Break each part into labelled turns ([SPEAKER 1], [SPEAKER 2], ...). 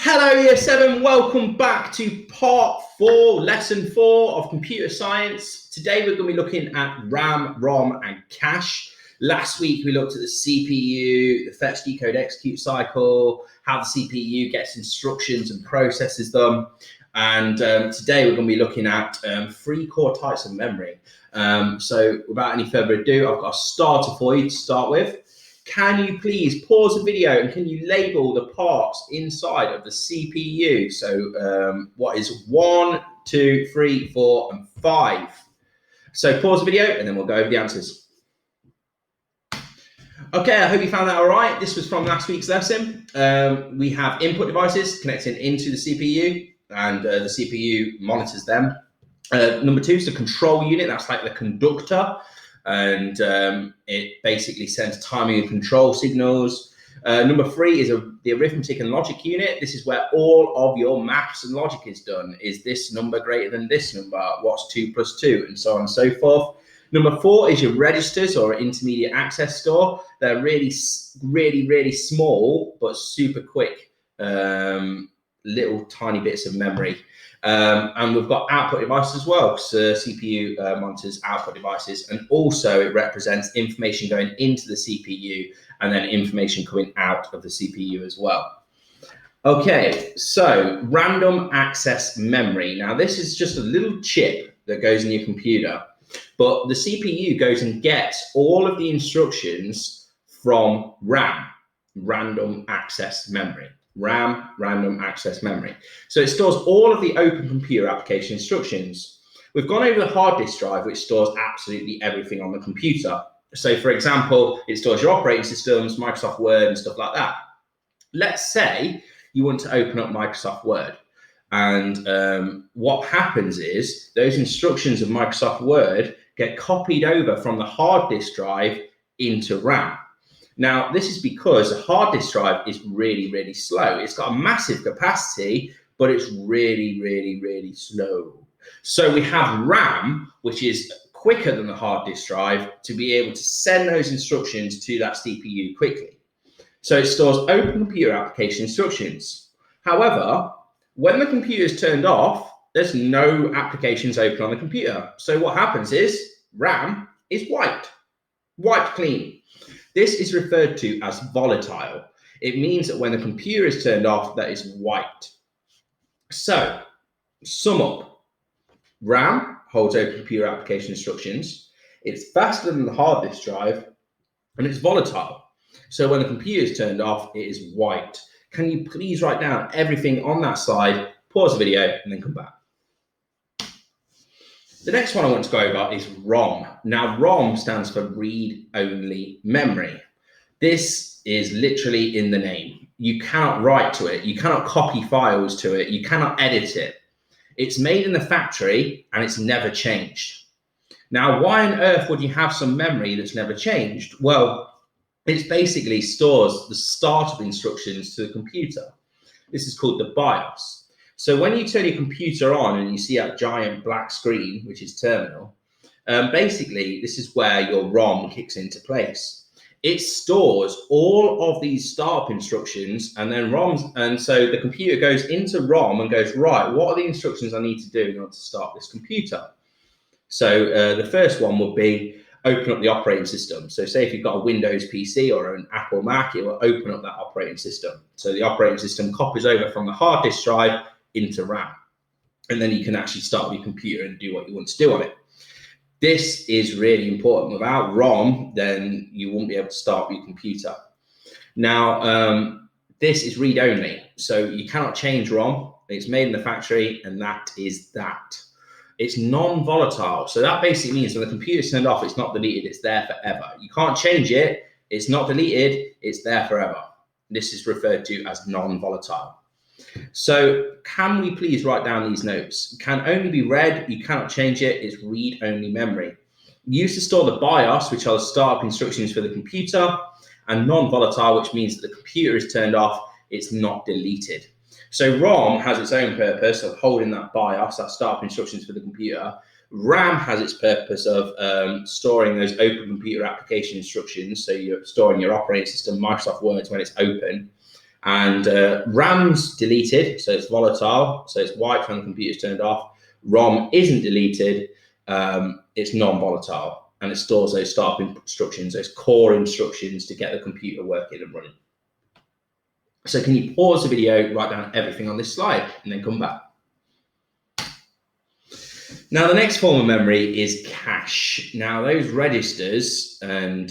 [SPEAKER 1] Hello Year 7, welcome back to part 4, lesson 4 of computer science. Today we're going to be looking at RAM, ROM and cache. Last week we looked at the CPU, the fetch, decode, execute cycle, how the CPU gets instructions and processes them. And today we're going to be looking at 3 core types of memory. So without any further ado, I've got a starter for you to start with. Can you please pause the video and can you label the parts inside of the CPU? So what is 1, 2, 3, 4, and 5? So pause the video and then we'll go over the answers. Okay, I hope you found that all right. This was from last week's lesson. We have input devices connecting into the CPU and the CPU monitors them. Number 2 is the control unit. That's like the conductor. And it basically sends timing and control signals. Number 3 is the arithmetic and logic unit. This is where all of your maths and logic is done. Is this number greater than this number? What's 2 plus 2? And so on and so forth. Number 4 is your registers or intermediate access store. They're really small, but super quick, little tiny bits of memory. And we've got output devices as well, because CPU monitors output devices, and also it represents information going into the CPU and then information coming out of the CPU as well. Okay, so random access memory. Now this is just a little chip that goes in your computer, but the CPU goes and gets all of the instructions from RAM, random access memory. RAM, random access memory. So it stores all of the open computer application instructions. We've gone over the hard disk drive, which stores absolutely everything on the computer. So for example, it stores your operating systems, Microsoft Word and stuff like that. Let's say you want to open up Microsoft Word. And what happens is those instructions of Microsoft Word get copied over from the hard disk drive into RAM. Now, this is because a hard disk drive is really slow. It's got a massive capacity, but it's really slow. So we have RAM, which is quicker than the hard disk drive, to be able to send those instructions to that CPU quickly. So it stores open computer application instructions. However, when the computer is turned off, there's no applications open on the computer. So what happens is RAM is wiped clean. This is referred to as volatile. It means that when the computer is turned off, that is wiped. So, sum up. RAM holds open computer application instructions. It's faster than the hard disk drive, and it's volatile. So when the computer is turned off, it is wiped. Can you please write down everything on that slide, pause the video, and then come back? The next one I want to go over is ROM. Now, ROM stands for read-only memory. This is literally in the name. You cannot write to it. You cannot copy files to it. You cannot edit it. It's made in the factory and it's never changed. Now, why on earth would you have some memory that's never changed? Well, it basically stores the startup instructions to the computer. This is called the BIOS. So when you turn your computer on and you see that giant black screen, which is terminal, basically this is where your ROM kicks into place. It stores all of these startup instructions and then ROMs, and so the computer goes into ROM and goes, right, what are the instructions I need to do in order to start this computer? So the first one would be open up the operating system. So say if you've got a Windows PC or an Apple Mac, it will open up that operating system. So the operating system copies over from the hard disk drive into RAM, and then you can actually start your computer and do what you want to do on it. This is really important. Without ROM, then you won't be able to start your computer. Now, this is read-only, so you cannot change ROM. It's made in the factory, and that is that. It's non-volatile, so that basically means when the computer's turned off, it's not deleted, it's there forever. You can't change it, it's not deleted, it's there forever. This is referred to as non-volatile. So can we please write down these notes? Can only be read, you cannot change it, it's read-only memory. Used to store the BIOS, which are the startup instructions for the computer, and non-volatile, which means that the computer is turned off, it's not deleted. So ROM has its own purpose of holding that BIOS, that startup instructions for the computer. RAM has its purpose of storing those open computer application instructions. So you're storing your operating system, Microsoft Word when it's open. And RAM's deleted, so it's volatile, so it's white when the computer's turned off. ROM isn't deleted, it's non-volatile, and it stores those startup instructions, those core instructions to get the computer working and running. So can you pause the video, write down everything on this slide, and then come back? Now, the next form of memory is cache. Now, those registers, and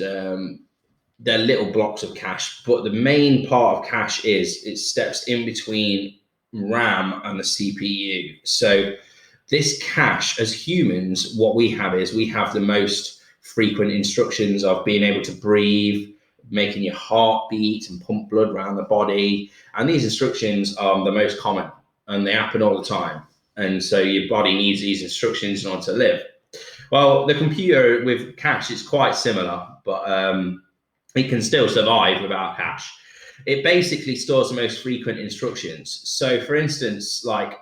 [SPEAKER 1] they're little blocks of cache, but the main part of cache is it steps in between RAM and the CPU. So this cache, as humans, what we have is we have the most frequent instructions of being able to breathe, making your heart beat and pump blood around the body. And these instructions are the most common and they happen all the time. And so your body needs these instructions in order to live. Well, the computer with cache is quite similar, but it can still survive without cache. It basically stores the most frequent instructions. So for instance, like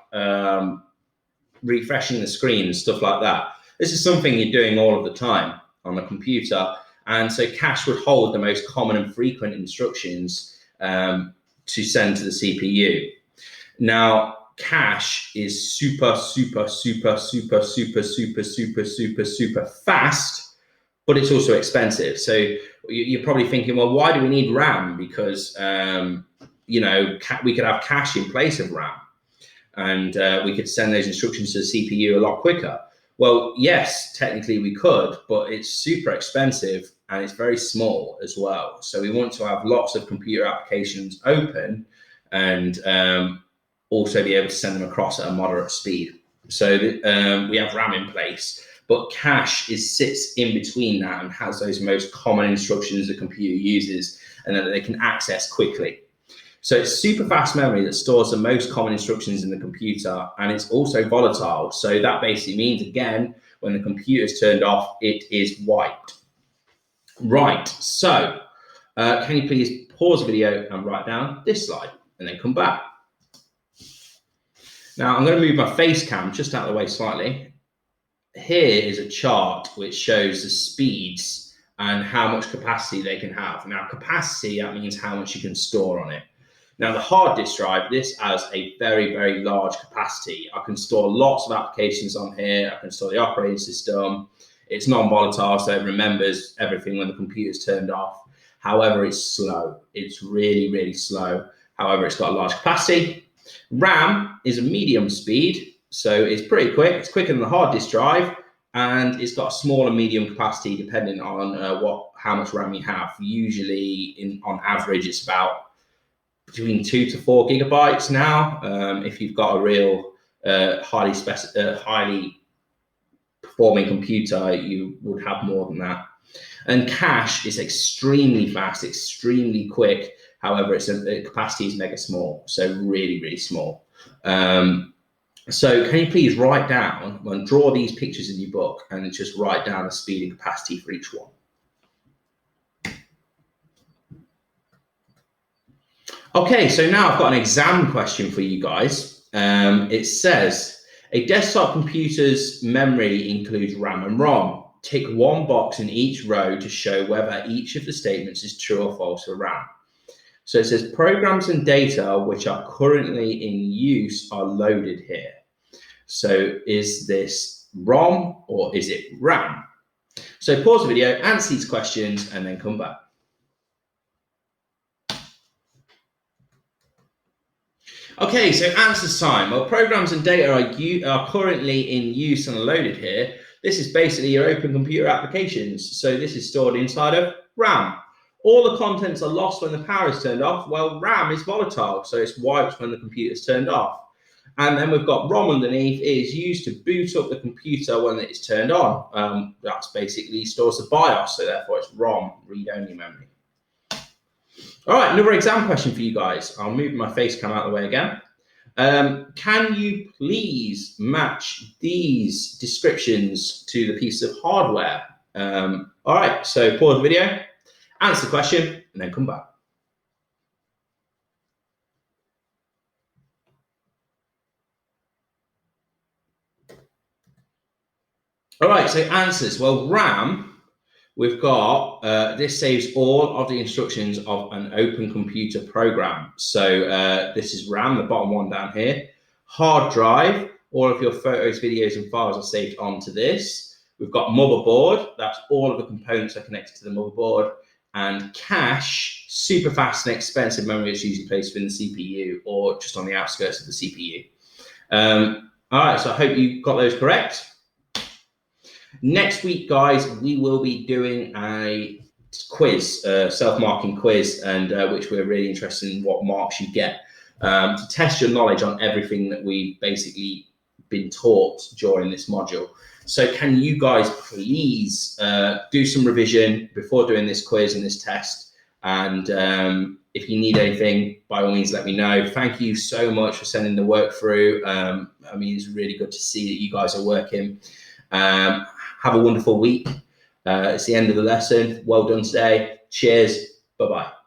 [SPEAKER 1] refreshing the screen and stuff like that. This is something you're doing all of the time on the computer. And so cache would hold the most common and frequent instructions to send to the CPU. Now, cache is super fast, but it's also expensive. So you're probably thinking, well, why do we need RAM? Because you know, we could have cache in place of RAM, and we could send those instructions to the CPU a lot quicker. Well, yes, technically we could, but it's super expensive and it's very small as well. So we want to have lots of computer applications open and also be able to send them across at a moderate speed. So we have RAM in place, but cache sits in between that and has those most common instructions the computer uses and that they can access quickly. So it's super fast memory that stores the most common instructions in the computer, and it's also volatile. So that basically means, again, when the computer is turned off, it is wiped. Right, so can you please pause the video and write down this slide and then come back? Now I'm going to move my face cam just out of the way slightly. Here is a chart which shows the speeds and how much capacity they can have. Now capacity, that means how much you can store on it. Now the hard disk drive, this has a very large capacity. I can store lots of applications on here. I can store the operating system. It's non-volatile, so it remembers everything when the computer's turned off. However, it's slow. It's really slow. However, it's got a large capacity. RAM is a medium speed, so it's pretty quick. It's quicker than the hard disk drive, and it's got a small and medium capacity depending on how much RAM you have. Usually, on average, it's about between 2 to 4 gigabytes now. If you've got a real highly performing computer, you would have more than that. And cache is extremely fast, extremely quick. However, the capacity is mega small, so really small. So can you please write down and draw these pictures in your book and just write down the speed and capacity for each one? Okay, so now I've got an exam question for you guys. It says, a desktop computer's memory includes RAM and ROM. Tick one box in each row to show whether each of the statements is true or false for RAM. So it says programs and data which are currently in use are loaded here. So is this ROM or is it RAM? So pause the video, answer these questions, and then come back. Okay, so answers time. Well, programs and data are currently in use and are loaded here. This is basically your open computer applications. So this is stored inside of RAM. All the contents are lost when the power is turned off. Well, RAM is volatile, so it's wiped when the computer is turned off. And then we've got ROM underneath. It is used to boot up the computer when it's turned on. That's basically stores the BIOS, so therefore it's ROM, read-only memory. All right, another exam question for you guys. I'll move my face cam out of the way again. Can you please match these descriptions to the piece of hardware? All right, so pause the video, answer the question, and then come back. All right, so answers. Well, RAM we've got, this saves all of the instructions of an open computer program. So this is RAM, the bottom one down here. Hard drive, all of your photos, videos, and files are saved onto this. We've got motherboard, that's all of the components are connected to the motherboard. And cache, super fast and expensive memory that's usually placed within the CPU or just on the outskirts of the CPU. All right, so I hope you got those correct. Next week, guys, we will be doing a quiz, self-marking quiz, and which we're really interested in what marks you get to test your knowledge on everything that we've basically been taught during this module. So can you guys please do some revision before doing this quiz and this test? And if you need anything, by all means, let me know. Thank you so much for sending the work through. I mean, it's really good to see that you guys are working. Have a wonderful week. It's the end of the lesson. Well done today. Cheers. Bye-bye.